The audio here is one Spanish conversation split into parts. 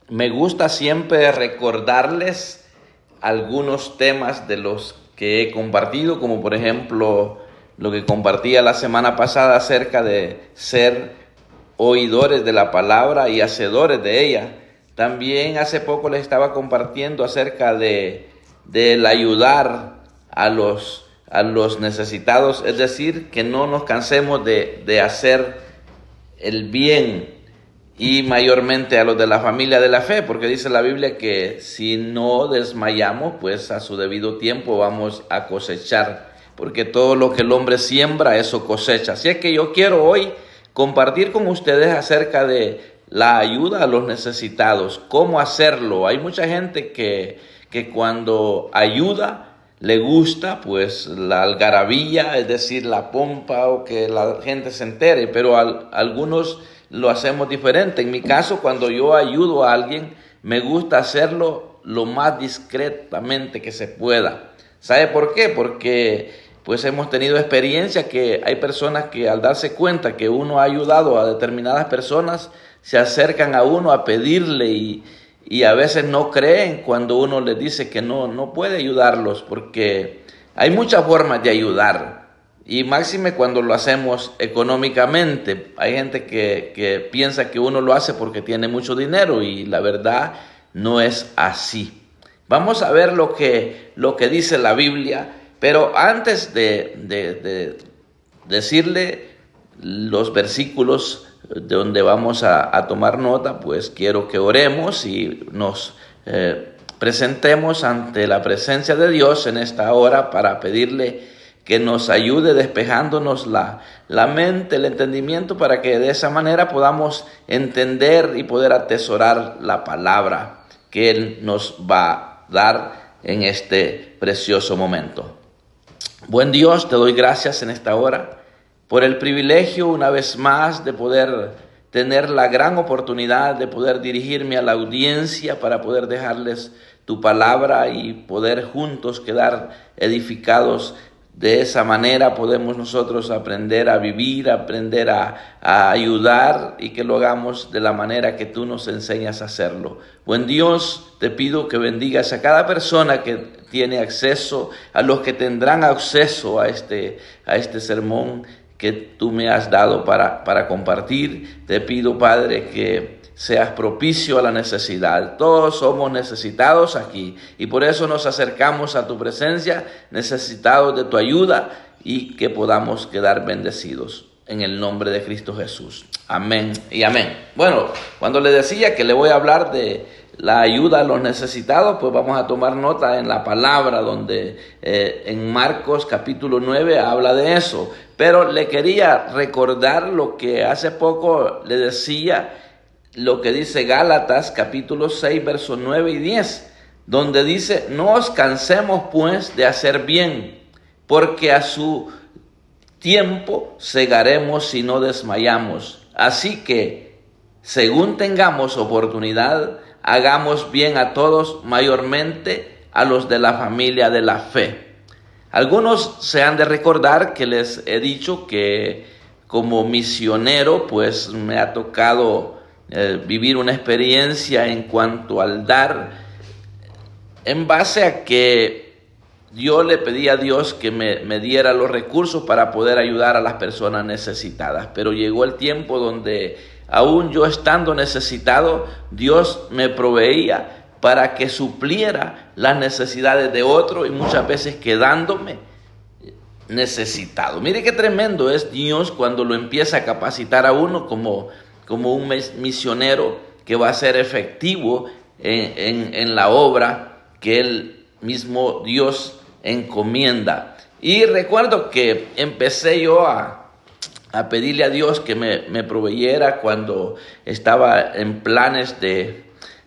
Me gusta siempre recordarles algunos temas de los que he compartido, como por ejemplo lo que compartía la semana pasada acerca de ser oidores de la palabra y hacedores de ella. También hace poco les estaba compartiendo acerca del ayudar a los necesitados, es decir, que no nos cansemos de hacer el bien y mayormente a los de la familia de la fe, porque dice la Biblia que si no desmayamos, pues a su debido tiempo vamos a cosechar, porque todo lo que el hombre siembra, eso cosecha. Así es que yo quiero hoy compartir con ustedes acerca de la ayuda a los necesitados, cómo hacerlo. Hay mucha gente que cuando ayuda le gusta pues la algarabía, es decir, la pompa o que la gente se entere, pero algunos lo hacemos diferente. En mi caso, cuando yo ayudo a alguien, me gusta hacerlo lo más discretamente que se pueda. ¿Sabe por qué? Porque pues hemos tenido experiencia que hay personas que al darse cuenta que uno ha ayudado a determinadas personas, se acercan a uno a pedirle y a veces no creen cuando uno les dice que no puede ayudarlos, porque hay muchas formas de ayudar. Y máxime cuando lo hacemos económicamente. Hay gente que piensa que uno lo hace porque tiene mucho dinero y la verdad no es así. Vamos a ver lo que dice la Biblia, pero antes de decirle los versículos de donde vamos a tomar nota, pues quiero que oremos y nos presentemos ante la presencia de Dios en esta hora para pedirle que nos ayude despejándonos la mente, el entendimiento, para que de esa manera podamos entender y poder atesorar la palabra que Él nos va a dar en este precioso momento. Buen Dios, te doy gracias en esta hora por el privilegio una vez más de poder tener la gran oportunidad de poder dirigirme a la audiencia para poder dejarles tu palabra y poder juntos quedar edificados. De esa manera podemos nosotros aprender a vivir, aprender a ayudar y que lo hagamos de la manera que tú nos enseñas a hacerlo. Buen Dios, te pido que bendigas a cada persona que tiene acceso, a los que tendrán acceso a este sermón que tú me has dado para compartir. Te pido, Padre, que seas propicio a la necesidad. Todos somos necesitados aquí y por eso nos acercamos a tu presencia, necesitados de tu ayuda y que podamos quedar bendecidos. En el nombre de Cristo Jesús. Amén y amén. Bueno, cuando le decía que le voy a hablar de la ayuda a los necesitados, pues vamos a tomar nota en la palabra donde en Marcos capítulo 9 habla de eso. Pero le quería recordar lo que hace poco le decía, lo que dice Gálatas capítulo 6 versos 9 y 10, donde dice: no os cansemos pues de hacer bien, porque a su tiempo segaremos si no desmayamos. Así que, según tengamos oportunidad, hagamos bien a todos, mayormente a los de la familia de la fe. Algunos se han de recordar que les he dicho que como misionero, pues me ha tocado vivir una experiencia en cuanto al dar, en base a que yo le pedí a Dios que me diera los recursos para poder ayudar a las personas necesitadas, pero llegó el tiempo donde aún yo estando necesitado, Dios me proveía para que supliera las necesidades de otro y muchas veces quedándome necesitado. Mire qué tremendo es Dios cuando lo empieza a capacitar a uno como un misionero que va a ser efectivo en la obra que él mismo Dios encomienda. Y recuerdo que empecé yo a pedirle a Dios que me proveyera cuando estaba en planes de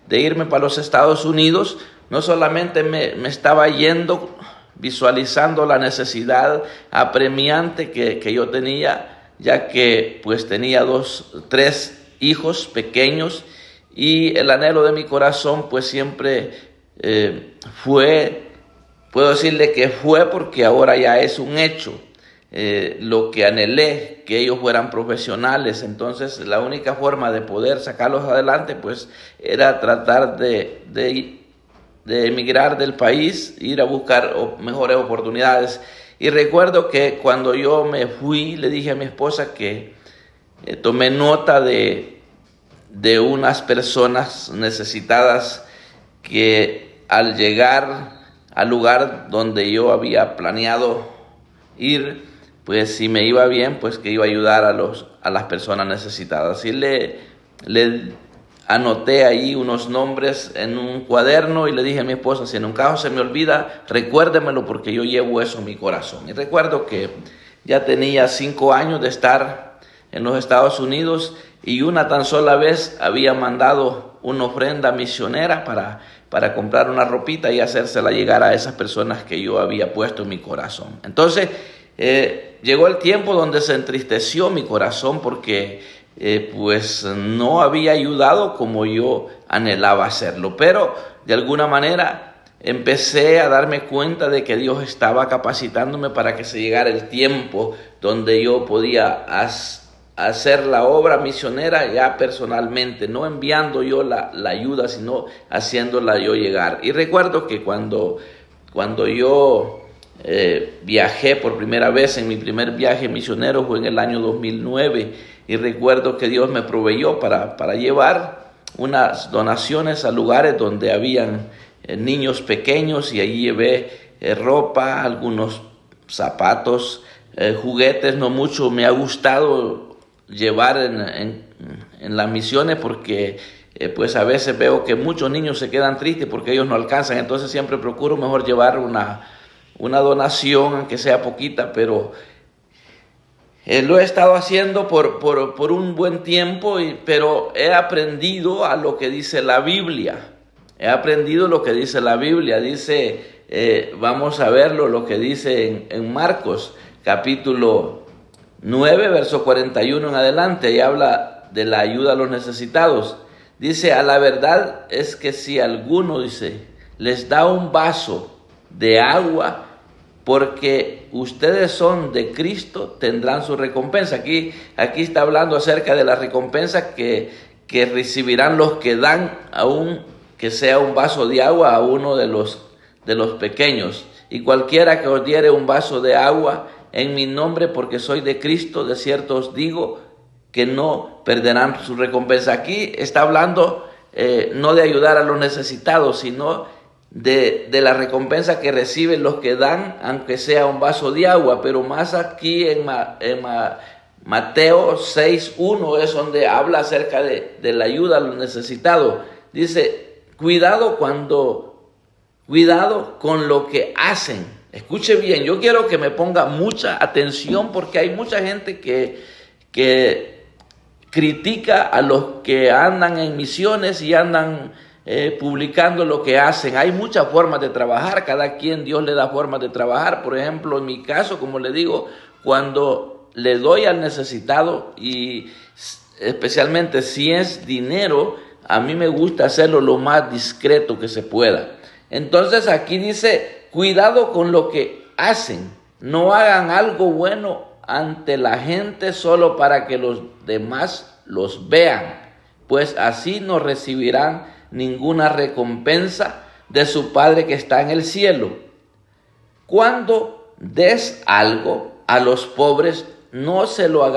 irme para los Estados Unidos. No solamente me estaba yendo visualizando la necesidad apremiante que yo tenía, ya que pues tenía 3 hijos pequeños y el anhelo de mi corazón pues siempre puedo decirle que fue porque ahora ya es un hecho, lo que anhelé, que ellos fueran profesionales. Entonces la única forma de poder sacarlos adelante pues era tratar de emigrar del país, ir a buscar mejores oportunidades. Y recuerdo que cuando yo me fui, le dije a mi esposa que tomé nota de unas personas necesitadas que al llegar al lugar donde yo había planeado ir, pues si me iba bien, pues que iba a ayudar a las personas necesitadas. Y le anoté ahí unos nombres en un cuaderno y le dije a mi esposa, si en un caso se me olvida, recuérdemelo porque yo llevo eso en mi corazón. Y recuerdo que ya tenía 5 años de estar en los Estados Unidos y una tan sola vez había mandado una ofrenda misionera para comprar una ropita y hacérsela llegar a esas personas que yo había puesto en mi corazón. Entonces llegó el tiempo donde se entristeció mi corazón porque pues no había ayudado como yo anhelaba hacerlo, pero de alguna manera empecé a darme cuenta de que Dios estaba capacitándome para que se llegara el tiempo donde yo podía hacer la obra misionera ya personalmente, no enviando yo la ayuda, sino haciéndola yo llegar. Y recuerdo que cuando yo viajé por primera vez, en mi primer viaje misionero fue en el año 2009, y recuerdo que Dios me proveyó para llevar unas donaciones a lugares donde habían niños pequeños, y allí llevé ropa, algunos zapatos, juguetes. No mucho me ha gustado llevar en las misiones porque pues a veces veo que muchos niños se quedan tristes porque ellos no alcanzan, entonces siempre procuro mejor llevar una donación, aunque sea poquita, pero lo he estado haciendo por un buen tiempo, pero he aprendido a lo que dice la Biblia. He aprendido lo que dice la Biblia. Dice, vamos a verlo, lo que dice en Marcos, capítulo 9, verso 41 en adelante, y habla de la ayuda a los necesitados. Dice, a la verdad es que si alguno, dice, les da un vaso de agua, porque ustedes son de Cristo, tendrán su recompensa. Aquí está hablando acerca de la recompensa que recibirán los que dan, aún que sea un vaso de agua, a uno de los pequeños. Y cualquiera que os diere un vaso de agua en mi nombre, porque soy de Cristo, de cierto os digo que no perderán su recompensa. Aquí está hablando no de ayudar a los necesitados, sino de la recompensa que reciben los que dan, aunque sea un vaso de agua. Pero más aquí en Mateo 6:1 es donde habla acerca de la ayuda a los necesitados. Dice, cuidado con lo que hacen. Escuche bien, yo quiero que me ponga mucha atención porque hay mucha gente que critica a los que andan en misiones y andan publicando lo que hacen. Hay muchas formas de trabajar, cada quien Dios le da formas de trabajar. Por ejemplo, en mi caso, como le digo, cuando le doy al necesitado, y especialmente si es dinero, a mí me gusta hacerlo lo más discreto que se pueda. Entonces aquí dice, cuidado con lo que hacen, no hagan algo bueno ante la gente solo para que los demás los vean, pues así no recibirán ninguna recompensa de su Padre que está en el cielo. Cuando des algo a los pobres, no se lo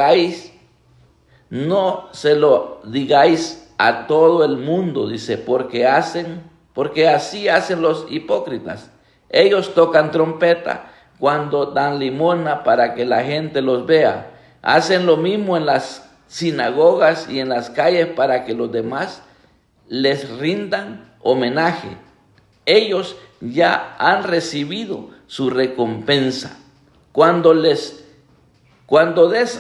digáis a todo el mundo, dice, porque así hacen los hipócritas. Ellos tocan trompeta cuando dan limosna para que la gente los vea. Hacen lo mismo en las sinagogas y en las calles para que los demás les rindan homenaje. Ellos ya han recibido su recompensa. Cuando des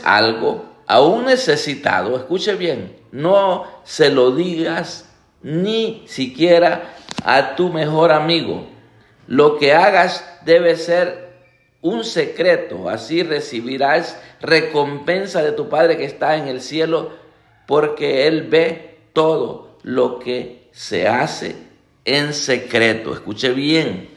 algo a un necesitado, escuche bien, no se lo digas ni siquiera a tu mejor amigo. Lo que hagas debe ser un secreto, así recibirás recompensa de tu Padre que está en el cielo, porque Él ve todo lo que se hace en secreto. Escuche bien.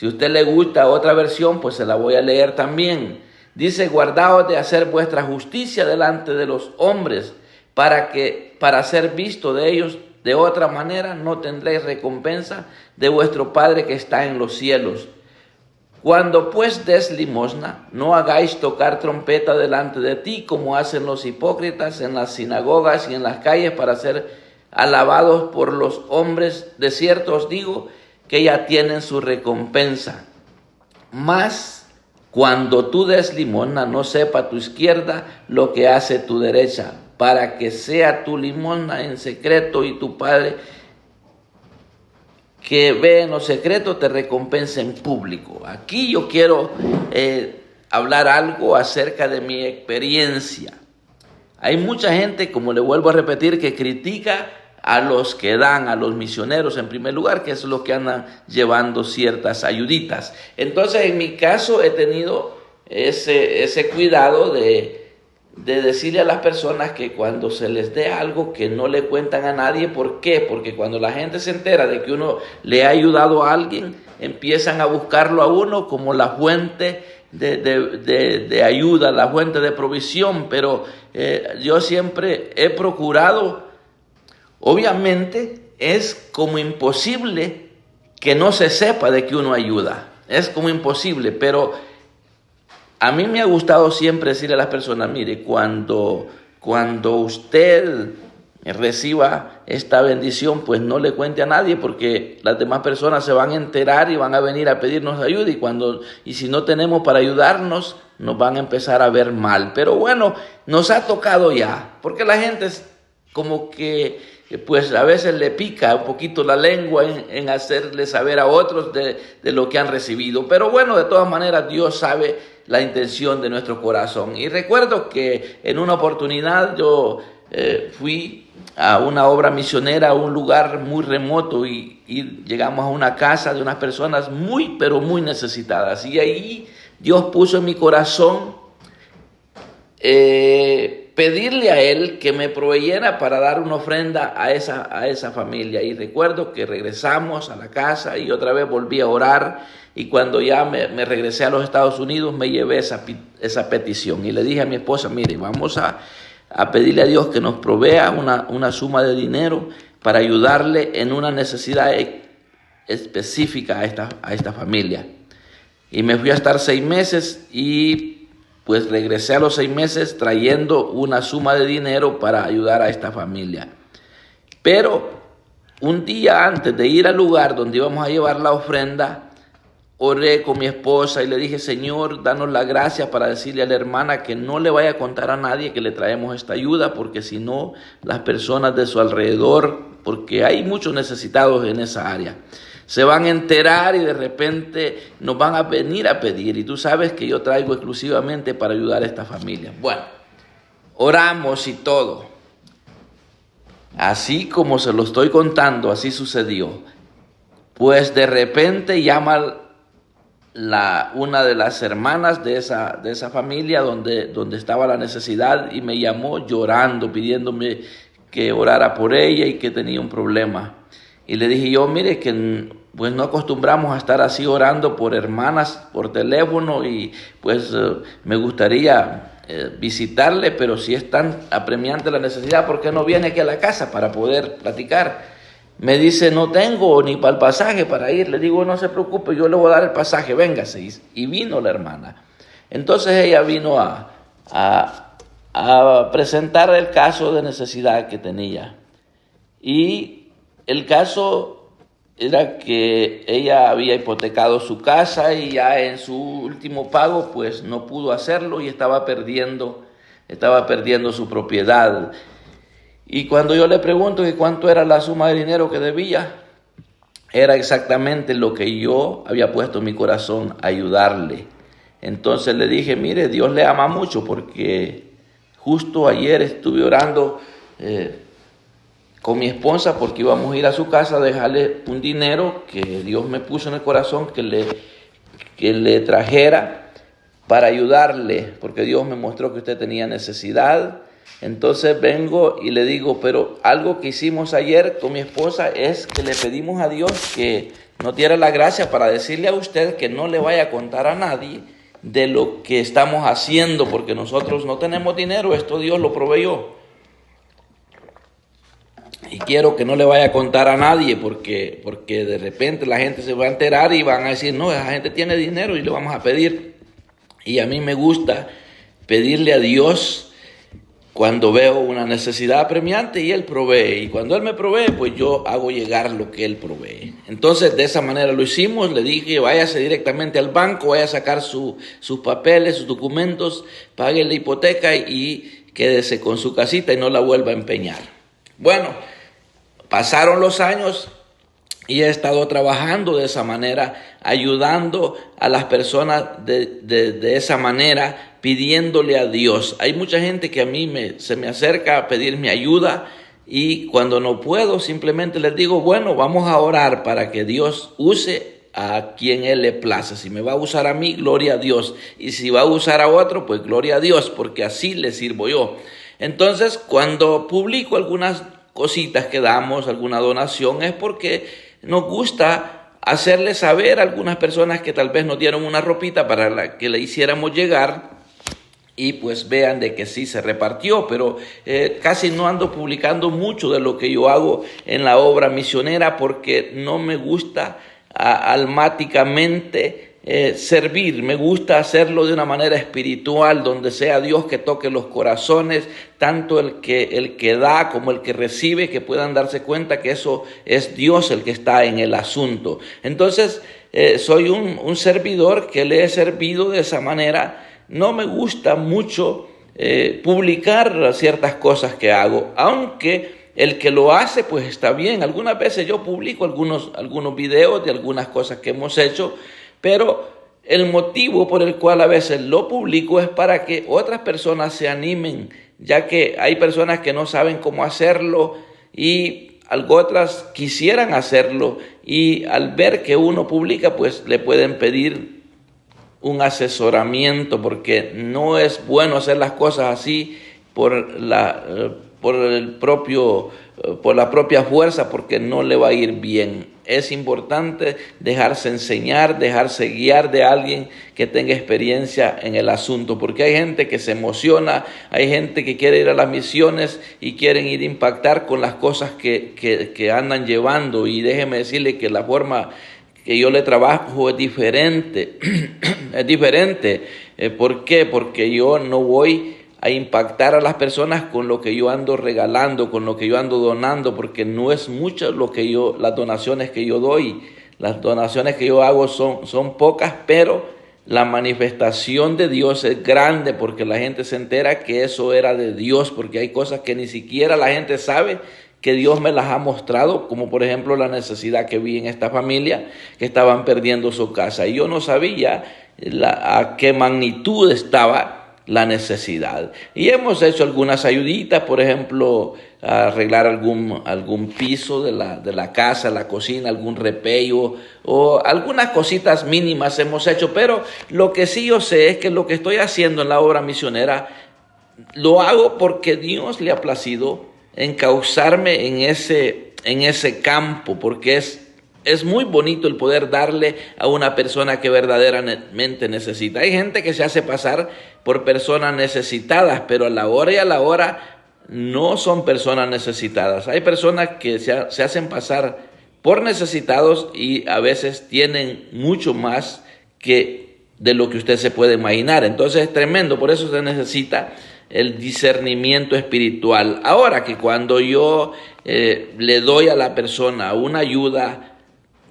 Si a usted le gusta otra versión, pues se la voy a leer también. Dice, guardaos de hacer vuestra justicia delante de los hombres, para ser visto de ellos, de otra manera no tendréis recompensa de vuestro Padre que está en los cielos. Cuando pues des limosna, no hagáis tocar trompeta delante de ti, como hacen los hipócritas en las sinagogas y en las calles, para ser alabados por los hombres. De cierto os digo que ya tienen su recompensa. Mas cuando tú des limosna, no sepa tu izquierda lo que hace tu derecha, para que sea tu limosna en secreto, y tu Padre que ve en lo secreto te recompensa en público. Aquí yo quiero hablar algo acerca de mi experiencia. Hay mucha gente, como le vuelvo a repetir, que critica a los que dan, a los misioneros en primer lugar, que es lo que andan llevando ciertas ayuditas. Entonces, en mi caso he tenido ese cuidado de decirle a las personas que cuando se les dé algo, que no le cuentan a nadie. ¿Por qué? Porque cuando la gente se entera de que uno le ha ayudado a alguien, empiezan a buscarlo a uno como la fuente de ayuda, la fuente de provisión. Pero yo siempre he procurado, obviamente es como imposible que no se sepa de que uno ayuda, es como imposible, pero a mí me ha gustado siempre decirle a las personas, mire, cuando usted reciba esta bendición, pues no le cuente a nadie, porque las demás personas se van a enterar y van a venir a pedirnos ayuda, y si no tenemos para ayudarnos, nos van a empezar a ver mal. Pero bueno, nos ha tocado ya, porque la gente es como que pues a veces le pica un poquito la lengua en hacerle saber a otros de lo que han recibido. Pero bueno, de todas maneras Dios sabe la intención de nuestro corazón. Y recuerdo que en una oportunidad yo fui a una obra misionera, a un lugar muy remoto, y llegamos a una casa de unas personas muy, pero muy necesitadas. Y ahí Dios puso en mi corazón pedirle a Él que me proveyera para dar una ofrenda a esa familia. Y recuerdo que regresamos a la casa y otra vez volví a orar, y cuando ya me regresé a los Estados Unidos me llevé esa petición y le dije a mi esposa, mire, vamos a pedirle a Dios que nos provea una suma de dinero para ayudarle en una necesidad específica a esta familia. Y me fui a estar 6 meses y pues regresé a los 6 meses trayendo una suma de dinero para ayudar a esta familia. Pero un día antes de ir al lugar donde íbamos a llevar la ofrenda, oré con mi esposa y le dije, Señor, danos la gracia para decirle a la hermana que no le vaya a contar a nadie que le traemos esta ayuda, porque si no, las personas de su alrededor, porque hay muchos necesitados en esa área, se van a enterar y de repente nos van a venir a pedir. Y tú sabes que yo traigo exclusivamente para ayudar a esta familia. Bueno, oramos y todo. Así como se lo estoy contando, así sucedió. Pues de repente llama una de las hermanas de esa familia donde estaba la necesidad, y me llamó llorando, pidiéndome que orara por ella y que tenía un problema. Y le dije yo, mire, que pues no acostumbramos a estar así orando por hermanas por teléfono, y pues me gustaría visitarle, pero si es tan apremiante la necesidad, ¿por qué no viene aquí a la casa para poder platicar? Me dice, no tengo ni para el pasaje para ir. Le digo, no se preocupe, yo le voy a dar el pasaje, véngase. Y vino la hermana. Entonces ella vino a presentar el caso de necesidad que tenía. Y el caso era que ella había hipotecado su casa y ya en su último pago pues no pudo hacerlo y estaba perdiendo su propiedad. Y cuando yo le pregunto que cuánto era la suma de dinero que debía, era exactamente lo que yo había puesto en mi corazón, ayudarle. Entonces le dije, mire, Dios le ama mucho, porque justo ayer estuve orando con mi esposa porque íbamos a ir a su casa a dejarle un dinero que Dios me puso en el corazón que le trajera para ayudarle, porque Dios me mostró que usted tenía necesidad. Entonces vengo y le digo, pero algo que hicimos ayer con mi esposa es que le pedimos a Dios que no tiene la gracia para decirle a usted que no le vaya a contar a nadie de lo que estamos haciendo, porque nosotros no tenemos dinero, esto Dios lo proveyó. Y quiero que no le vaya a contar a nadie, porque de repente la gente se va a enterar y van a decir, no, esa gente tiene dinero y le vamos a pedir. Y a mí me gusta pedirle a Dios cuando veo una necesidad apremiante y Él provee. Y cuando Él me provee, pues yo hago llegar lo que Él provee. Entonces, de esa manera lo hicimos. Le dije, váyase directamente al banco, vaya a sacar sus papeles, sus documentos, pague la hipoteca y quédese con su casita y no la vuelva a empeñar. Bueno, pasaron los años y he estado trabajando de esa manera, ayudando a las personas de esa manera, pidiéndole a Dios. Hay mucha gente que a mí se me acerca a pedirme ayuda y cuando no puedo simplemente les digo, bueno, vamos a orar para que Dios use a quien Él le place. Si me va a usar a mí, gloria a Dios. Y si va a usar a otro, pues gloria a Dios, porque así le sirvo yo. Entonces, cuando publico algunas cositas que damos, alguna donación, es porque nos gusta hacerle saber a algunas personas que tal vez nos dieron una ropita para que le hiciéramos llegar y pues vean de que sí se repartió, pero casi no ando publicando mucho de lo que yo hago en la obra misionera porque no me gusta almáticamente servir, me gusta hacerlo de una manera espiritual, donde sea Dios que toque los corazones, tanto el que da como el que recibe, que puedan darse cuenta que eso es Dios el que está en el asunto. Entonces, soy un servidor que le he servido de esa manera. No me gusta mucho publicar ciertas cosas que hago, aunque el que lo hace pues está bien. Algunas veces yo publico algunos videos de algunas cosas que hemos hecho, pero el motivo por el cual a veces lo publico es para que otras personas se animen, ya que hay personas que no saben cómo hacerlo y otras quisieran hacerlo y al ver que uno publica pues le pueden pedir un asesoramiento, porque no es bueno hacer las cosas así por la propia fuerza, porque no le va a ir bien. Es importante dejarse enseñar, dejarse guiar de alguien que tenga experiencia en el asunto, porque hay gente que se emociona, hay gente que quiere ir a las misiones y quieren ir a impactar con las cosas que andan llevando, y déjeme decirle que la forma que yo le trabajo es diferente. Es diferente. ¿Por qué? Porque yo no voy a impactar a las personas con lo que yo ando regalando, con lo que yo ando donando, porque no es mucho las donaciones que yo doy. Las donaciones que yo hago son pocas, pero la manifestación de Dios es grande, porque la gente se entera que eso era de Dios, porque hay cosas que ni siquiera la gente sabe que Dios me las ha mostrado, como por ejemplo la necesidad que vi en esta familia, que estaban perdiendo su casa. Y yo no sabía a qué magnitud estaba la necesidad. Y hemos hecho algunas ayuditas, por ejemplo, arreglar algún piso de la casa, la cocina, algún repello, o algunas cositas mínimas hemos hecho. Pero lo que sí yo sé es que lo que estoy haciendo en la obra misionera, lo hago porque Dios le ha placido encauzarme en ese campo, porque es muy bonito el poder darle a una persona que verdaderamente necesita. Hay gente que se hace pasar por personas necesitadas, pero a la hora no son personas necesitadas. Hay personas que se hacen pasar por necesitados y a veces tienen mucho más de lo que usted se puede imaginar. Entonces es tremendo, por eso se necesita el discernimiento espiritual. Ahora que cuando yo le doy a la persona una ayuda,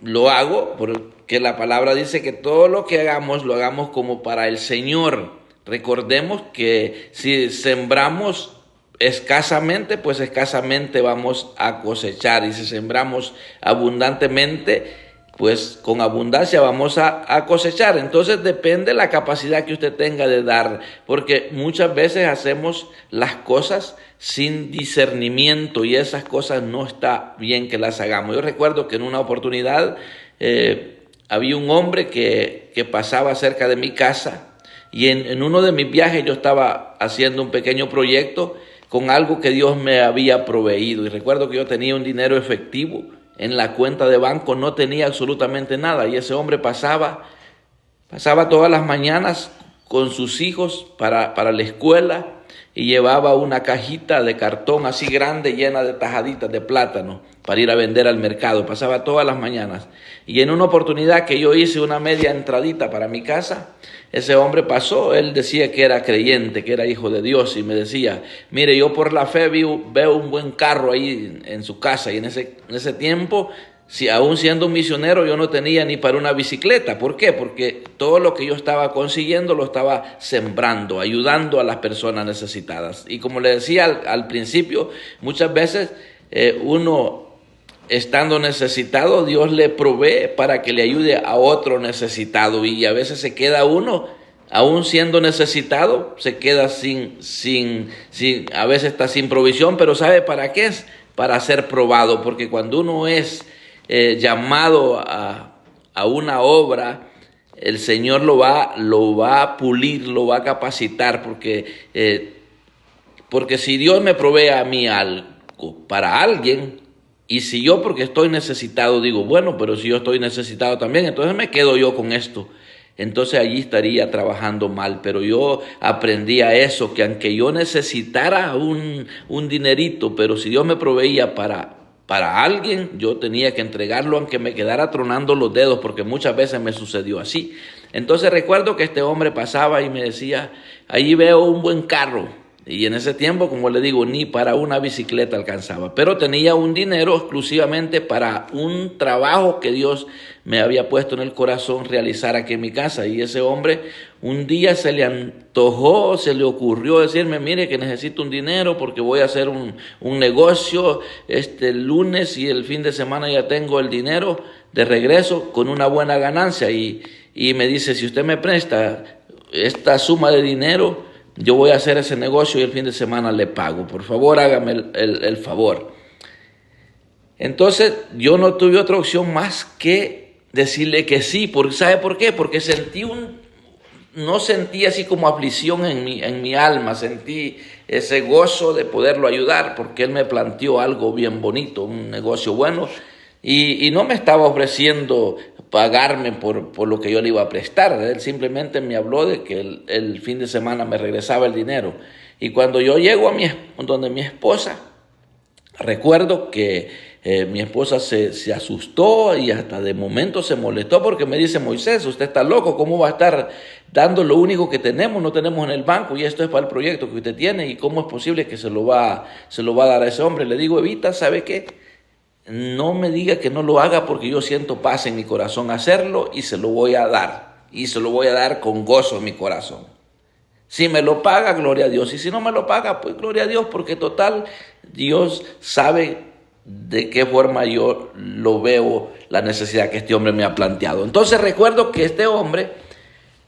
lo hago porque la palabra dice que todo lo que hagamos, lo hagamos como para el Señor. Recordemos que si sembramos escasamente, pues escasamente vamos a cosechar. Y si sembramos abundantemente, pues con abundancia vamos a cosechar. Entonces depende la capacidad que usted tenga de dar, porque muchas veces hacemos las cosas sin discernimiento y esas cosas no está bien que las hagamos. Yo recuerdo que en una oportunidad había un hombre que pasaba cerca de mi casa y en uno de mis viajes yo estaba haciendo un pequeño proyecto con algo que Dios me había proveído, y recuerdo que yo tenía un dinero efectivo en la cuenta de banco no tenía absolutamente nada, y ese hombre pasaba todas las mañanas con sus hijos para la escuela, y llevaba una cajita de cartón así grande llena de tajaditas de plátano para ir a vender al mercado. Pasaba todas las mañanas. Y en una oportunidad que yo hice una media entradita para mi casa, ese hombre pasó. Él decía que era creyente, que era hijo de Dios, y me decía: mire, yo por la fe veo un buen carro ahí en su casa. Y en ese tiempo, aún siendo un misionero, yo no tenía ni para una bicicleta. ¿Por qué? Porque todo lo que yo estaba consiguiendo lo estaba sembrando, ayudando a las personas necesitadas. Y como le decía al principio, muchas veces uno, estando necesitado, Dios le provee para que le ayude a otro necesitado, y a veces se queda uno, aún siendo necesitado, se queda a veces está sin provisión. Pero ¿sabe para qué es? Para ser probado, porque cuando uno es llamado a una obra, el Señor lo va a pulir, lo va a capacitar, porque si Dios me provee a mí algo para alguien, y si yo, porque estoy necesitado, digo, bueno, pero si yo estoy necesitado también, entonces me quedo yo con esto, entonces allí estaría trabajando mal. Pero yo aprendí a eso, que aunque yo necesitara un dinerito, pero si Dios me proveía para alguien, yo tenía que entregarlo aunque me quedara tronando los dedos, porque muchas veces me sucedió así. Entonces recuerdo que este hombre pasaba y me decía: allí veo un buen carro. Y en ese tiempo, como le digo, ni para una bicicleta alcanzaba, pero tenía un dinero exclusivamente para un trabajo que Dios me había puesto en el corazón realizar aquí en mi casa. Y ese hombre, un día se le antojó, se le ocurrió decirme: mire, que necesito un dinero porque voy a hacer un negocio este lunes, y el fin de semana ya tengo el dinero de regreso con una buena ganancia. Y me dice: si usted me presta esta suma de dinero, yo voy a hacer ese negocio y el fin de semana le pago. Por favor, hágame el favor. Entonces yo no tuve otra opción más que decirle que sí. ¿Sabe por qué? Porque no sentí así como aflicción en mi alma, sentí ese gozo de poderlo ayudar, porque él me planteó algo bien bonito, un negocio bueno, y no me estaba ofreciendo pagarme por lo que yo le iba a prestar. Él simplemente me habló de que el fin de semana me regresaba el dinero. Y cuando yo llego donde mi esposa, recuerdo que mi esposa se asustó y hasta de momento se molestó, porque me dice: Moisés, usted está loco, ¿cómo va a estar dando lo único que tenemos? No tenemos en el banco, y esto es para el proyecto que usted tiene, y ¿cómo es posible que se lo va a dar a ese hombre? Le digo: Evita, ¿sabe qué? No me diga que no lo haga, porque yo siento paz en mi corazón hacerlo, y se lo voy a dar, y se lo voy a dar con gozo en mi corazón. Si me lo paga, gloria a Dios, y si no me lo paga, pues gloria a Dios, porque total, Dios sabe de qué forma yo lo veo, la necesidad que este hombre me ha planteado. Entonces recuerdo que este hombre,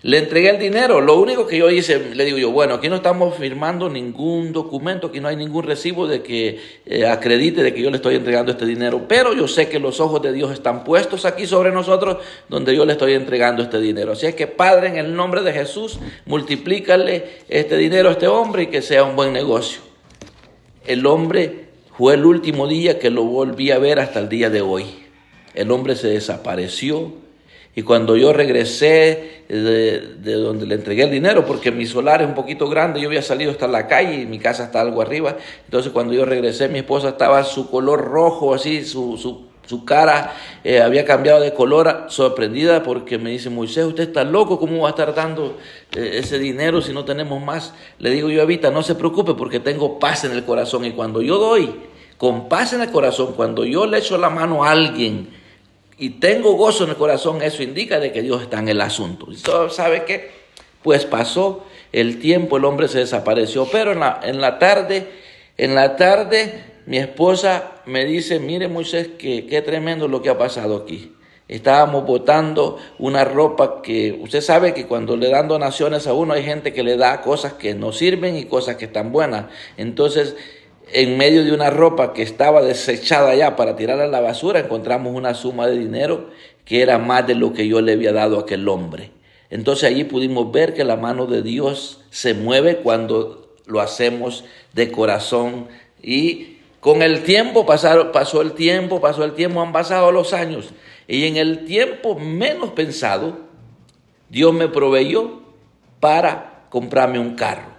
le entregué el dinero. Lo único que yo hice, le digo yo: bueno, aquí no estamos firmando ningún documento, aquí no hay ningún recibo de que acredite de que yo le estoy entregando este dinero, pero yo sé que los ojos de Dios están puestos aquí sobre nosotros, donde yo le estoy entregando este dinero. Así es que, Padre, en el nombre de Jesús, multiplícale este dinero a este hombre y que sea un buen negocio. El hombre, fue el último día que lo volví a ver hasta el día de hoy. El hombre se desapareció. Y cuando yo regresé de donde le entregué el dinero, porque mi solar es un poquito grande, yo había salido hasta la calle y mi casa está algo arriba, entonces cuando yo regresé, mi esposa estaba su color rojo, así, su cara había cambiado de color, sorprendida, porque me dice: Moisés, usted está loco, ¿cómo va a estar dando ese dinero si no tenemos más? Le digo yo: Evita, no se preocupe, porque tengo paz en el corazón, y cuando yo doy con paz en el corazón, cuando yo le echo la mano a alguien y tengo gozo en el corazón, eso indica de que Dios está en el asunto. ¿Y sabe qué? Pues pasó el tiempo, el hombre se desapareció, pero en la tarde, mi esposa me dice: mire, Moisés, qué tremendo lo que ha pasado aquí. Estábamos botando una ropa que usted sabe que cuando le dan donaciones a uno, hay gente que le da cosas que no sirven y cosas que están buenas. Entonces, en medio de una ropa que estaba desechada ya para tirarla a la basura, encontramos una suma de dinero que era más de lo que yo le había dado a aquel hombre. Entonces allí pudimos ver que la mano de Dios se mueve cuando lo hacemos de corazón, y Con el tiempo pasó el tiempo, han pasado los años. Y en el tiempo menos pensado, Dios me proveyó para comprarme un carro.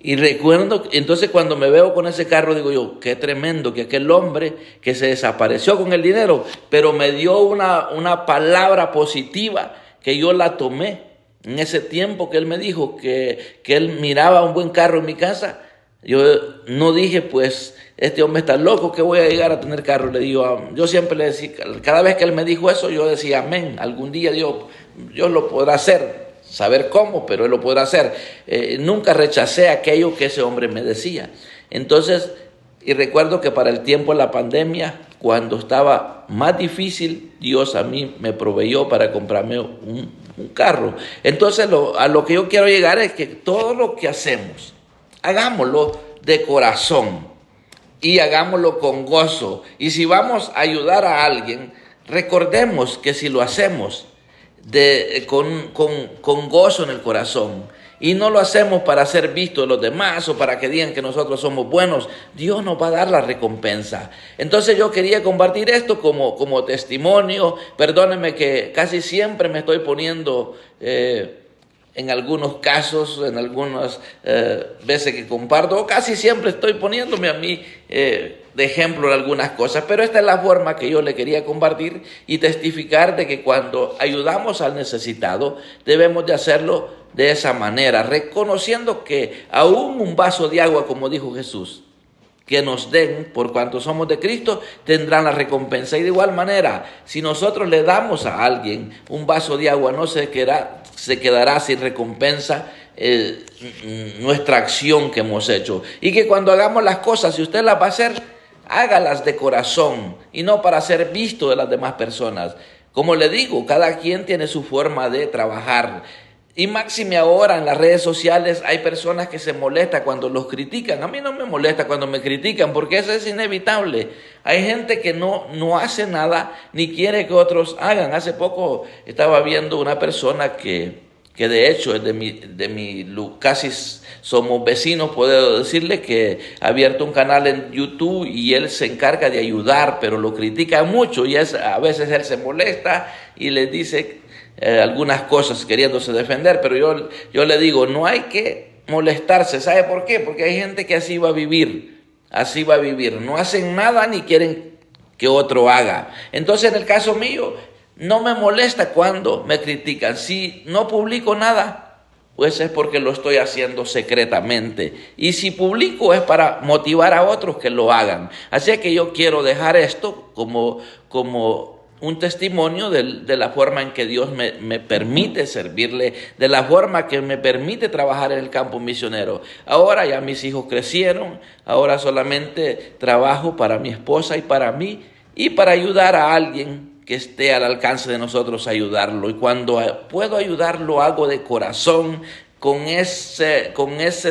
Y recuerdo, entonces cuando me veo con ese carro, digo yo, qué tremendo que aquel hombre que se desapareció con el dinero, pero me dio una palabra positiva que yo la tomé. En ese tiempo que él me dijo que él miraba un buen carro en mi casa, yo no dije, pues, este hombre está loco, que voy a llegar a tener carro. Le digo, yo siempre le decía, cada vez que él me dijo eso, yo decía, amén, algún día Dios lo podrá hacer. Saber cómo, pero él lo podrá hacer. Nunca rechacé aquello que ese hombre me decía. Entonces, y recuerdo que para el tiempo de la pandemia, cuando estaba más difícil, Dios a mí me proveyó para comprarme un carro. Entonces, a lo que yo quiero llegar es que todo lo que hacemos, hagámoslo de corazón y hagámoslo con gozo. Y si vamos a ayudar a alguien, recordemos que si lo hacemos con gozo en el corazón y no lo hacemos para ser vistos de los demás o para que digan que nosotros somos buenos, Dios nos va a dar la recompensa. Entonces yo quería compartir esto como testimonio. Perdónenme que casi siempre me estoy poniendo en algunos casos, en algunas veces que comparto, casi siempre estoy poniéndome a mí de ejemplo en algunas cosas, pero esta es la forma que yo le quería compartir y testificar de que cuando ayudamos al necesitado, debemos de hacerlo de esa manera, reconociendo que aún un vaso de agua, como dijo Jesús, que nos den, por cuanto somos de Cristo, tendrán la recompensa. Y de igual manera, si nosotros le damos a alguien un vaso de agua, no se quedará sin recompensa nuestra acción que hemos hecho. Y que cuando hagamos las cosas, si usted las va a hacer, hágalas de corazón y no para ser visto de las demás personas. Como le digo, cada quien tiene su forma de trabajar. Y máxime ahora en las redes sociales hay personas que se molestan cuando los critican. A mí no me molesta cuando me critican porque eso es inevitable. Hay gente que no hace nada ni quiere que otros hagan. Hace poco estaba viendo una persona que de hecho es de mi casi somos vecinos, puedo decirle, que ha abierto un canal en YouTube y él se encarga de ayudar, pero lo critica mucho y a veces él se molesta y le dice algunas cosas queriéndose defender, pero yo le digo, no hay que molestarse. ¿Sabe por qué? Porque hay gente que así va a vivir, no hacen nada ni quieren que otro haga. Entonces en el caso mío, no me molesta cuando me critican. Si no publico nada, pues es porque lo estoy haciendo secretamente. Y si publico es para motivar a otros que lo hagan. Así que yo quiero dejar esto como un testimonio de la forma en que Dios me permite servirle, de la forma que me permite trabajar en el campo misionero. Ahora ya mis hijos crecieron, ahora solamente trabajo para mi esposa y para mí y para ayudar a alguien que esté al alcance de nosotros, ayudarlo. Y cuando puedo ayudarlo, hago de corazón, con ese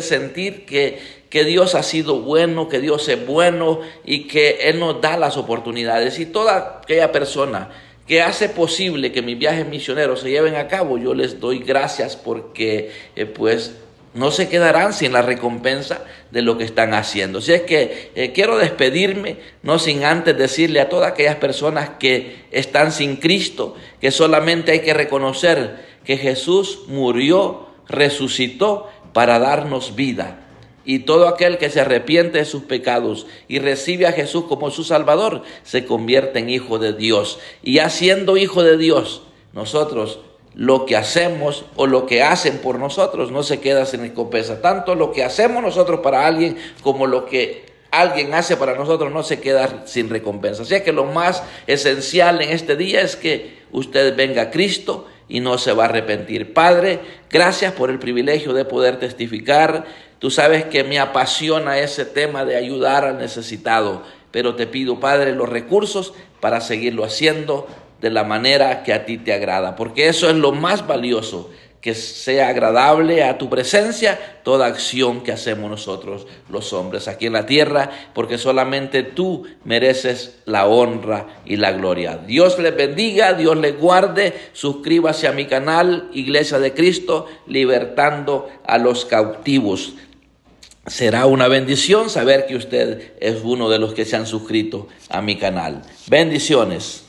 sentir que Dios ha sido bueno, que Dios es bueno y que Él nos da las oportunidades. Y toda aquella persona que hace posible que mis viajes misioneros se lleven a cabo, yo les doy gracias porque pues no se quedarán sin la recompensa de lo que están haciendo. Así es que quiero despedirme, no sin antes decirle a todas aquellas personas que están sin Cristo, que solamente hay que reconocer que Jesús murió, resucitó para darnos vida. Y todo aquel que se arrepiente de sus pecados y recibe a Jesús como su Salvador, se convierte en hijo de Dios. Y ya siendo hijo de Dios, nosotros lo que hacemos o lo que hacen por nosotros no se queda sin recompensa. Tanto lo que hacemos nosotros para alguien como lo que alguien hace para nosotros no se queda sin recompensa. Así que lo más esencial en este día es que usted venga a Cristo y no se va a arrepentir. Padre, gracias por el privilegio de poder testificar. Tú sabes que me apasiona ese tema de ayudar al necesitado, pero te pido, Padre, los recursos para seguirlo haciendo de la manera que a ti te agrada, porque eso es lo más valioso, que sea agradable a tu presencia toda acción que hacemos nosotros los hombres aquí en la tierra, porque solamente tú mereces la honra y la gloria. Dios les bendiga, Dios les guarde. Suscríbase a mi canal Iglesia de Cristo, libertando a los cautivos. será una bendición saber que usted es uno de los que se han suscrito a mi canal. Bendiciones.